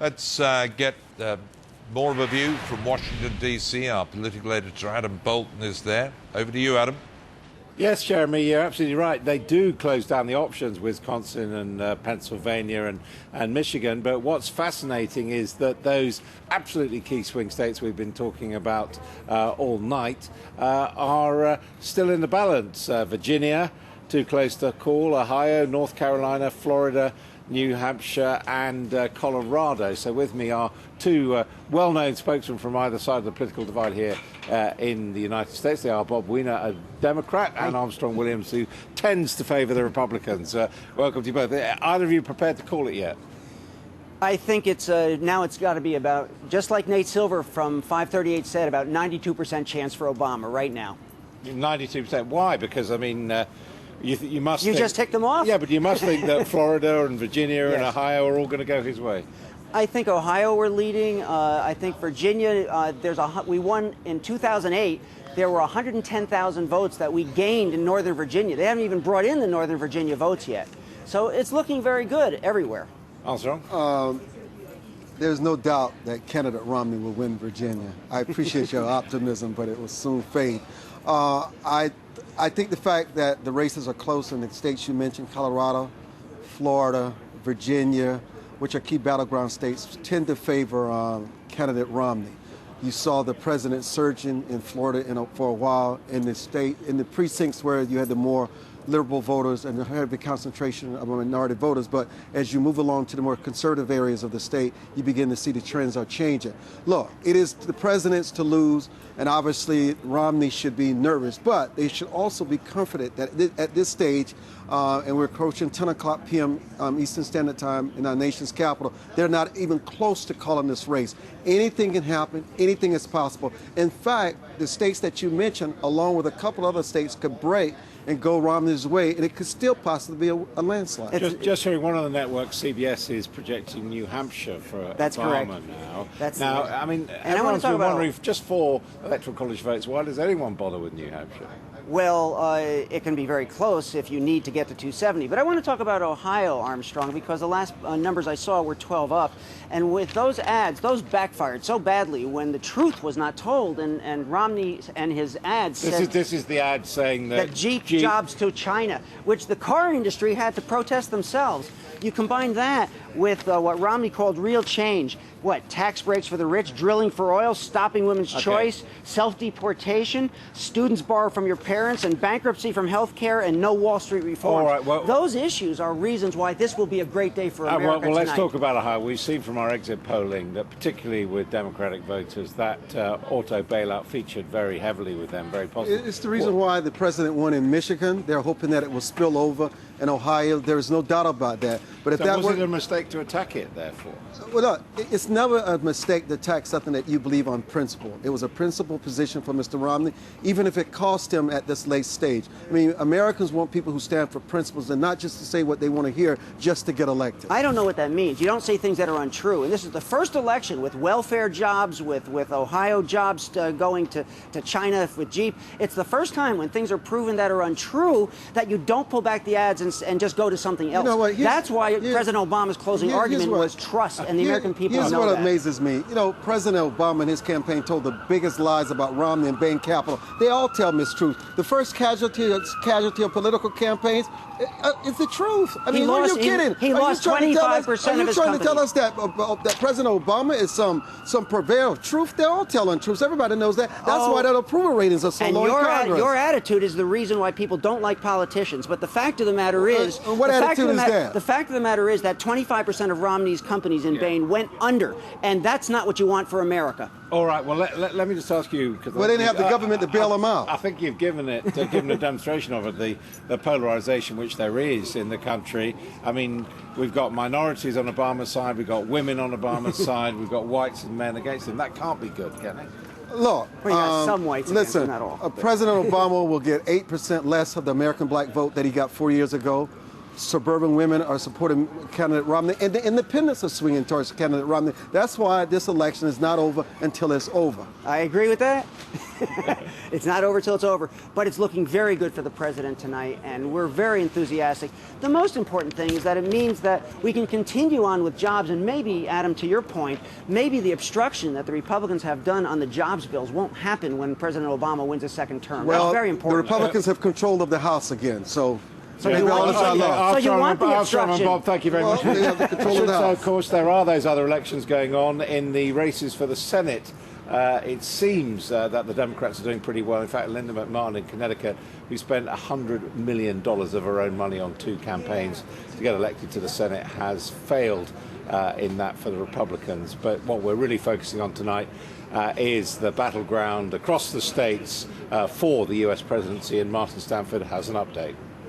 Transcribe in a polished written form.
Let's get more of a view from Washington, D.C. Our political editor, Adam Boulton, is there. Over to you, Adam. Yes, Jeremy, you're absolutely right. They do close down the options, Wisconsin and Pennsylvania and Michigan. But what's fascinating is that those absolutely key swing states we've been talking about all night are still in the balance. Virginia, too close to call. Ohio, North Carolina, Florida, New Hampshire and Colorado. So with me are two well-known spokesmen from either side of the political divide here in the United States. They are Bob Weiner, a Democrat, and Armstrong Williams, who tends to favour the Republicans. Welcome to you both. Either of you prepared to call it yet? I think it's now it's got to be about, just like Nate Silver from 538 said, about 92% chance for Obama right now. 92%. Why? Because, I mean... You must. You just ticked them off? Yeah, but you must think that Florida and Virginia and Ohio are all going to go his way. I think Ohio we're leading. I think Virginia, we won in 2008. There were 110,000 votes that we gained in Northern Virginia. They haven't even brought in the Northern Virginia votes yet. So it's looking very good everywhere. Armstrong? There's no doubt that candidate Romney will win Virginia. I appreciate your optimism, but it will soon fade. I think the fact that the races are close in the states you mentioned, Colorado, Florida, Virginia, which are key battleground states, tend to favor candidate Romney. You saw the president surging in Florida for a while in the precincts where you had the more liberal voters and the heavy concentration of minority voters. But as you move along to the more conservative areas of the state, you begin to see the trends are changing. Look, it is the president's to lose, and obviously Romney should be nervous, but they should also be comforted that at this stage, and we're approaching 10 o'clock p.m. Eastern Standard Time in our nation's capital, they're not even close to calling this race. Anything can happen. Anything is possible. In fact, the states that you mentioned, along with a couple other states, could break and go Romney's way, and it could still possibly be a landslide. Just hearing one of the networks, CBS, is projecting New Hampshire for That's Obama correct. now. That's now, correct. I mean, And I want to talk about wondering, just 4 electoral college votes, why does anyone bother with New Hampshire? Well, it can be very close if you need to get to 270. But I want to talk about Ohio, Armstrong, because the last numbers I saw were 12 up. And with those ads, those backfired so badly when the truth was not told. And Romney and his ads said... This is the ad saying that Jeep jobs to China, which the car industry had to protest themselves. You combine that with what Romney called real change. What, tax breaks for the rich, drilling for oil, stopping women's choice, self-deportation, students borrow from your parents, and bankruptcy from health care, and no Wall Street reform. All right, well, those issues are reasons why this will be a great day for America well, let's tonight. talk about Ohio. We've seen from our exit polling that particularly with Democratic voters, that auto bailout featured very heavily with them, very positive. It's the reason why the president won in Michigan. They're hoping that it will spill over in Ohio. There's no doubt about that. But if So that was it were a mistake to attack it, therefore? Well, look, it's never a mistake to attack something that you believe on principle. It was a principle position for Mr. Romney, even if it cost him at this late stage. I mean, Americans want people who stand for principles and not just to say what they want to hear just to get elected. I don't know what that means. You don't say things that are untrue. And this is the first election with welfare jobs, with Ohio jobs going to China with Jeep. It's the first time when things are proven that are untrue that you don't pull back the ads and just go to something else. You know what, that's why President Obama's closing argument was trust, and the American people know that. Here's what amazes me. You know, President Obama and his campaign told the biggest lies about Romney and Bain Capital. They all tell mistruth. The first casualty of political campaigns is the truth. I mean, are you kidding? He lost 25% of his company. Are you trying to tell us that President Obama is some purveyor of truth? They're all telling truths. Everybody knows that. That's why their approval ratings are so low in Congress. Your attitude is the reason why people don't like politicians. But the fact of the matter is... What attitude is that? The fact of the matter is that 25% of Romney's companies in Bain went under. And that's not what you want for America. All right, well, let me just ask you... Well, they didn't have the government to bail them out. I think you've given a demonstration of it, the polarization which there is in the country. I mean, we've got minorities on Obama's side, we've got women on Obama's side, we've got whites and men against him. That can't be good, can it? Well, Look, you got some whites listen, against him, not all. President Obama will get 8% less of the American black vote that he got 4 years ago. suburban women are supporting candidate Romney, and the independents are swinging towards candidate Romney. That's why this election is not over until it's over. I agree with that. It's not over till it's over, but it's looking very good for the president tonight, and we're very enthusiastic. The most important thing is that it means that we can continue on with jobs, and maybe, Adam, to your point, maybe the obstruction that the Republicans have done on the jobs bills won't happen when President Obama wins a second term. Well, that's very important. The Republicans have control of the House again, so you want- so you want the Armstrong and obstruction. Bob, thank you very much. they have the control of the So, House. of course, there are those other elections going on in the races for the Senate. It seems that the Democrats are doing pretty well. In fact, Linda McMahon in Connecticut, who spent $100 million of her own money on 2 campaigns to get elected to the Senate, has failed in that for the Republicans. But what we're really focusing on tonight is the battleground across the states for the US presidency, and Martin Stanford has an update.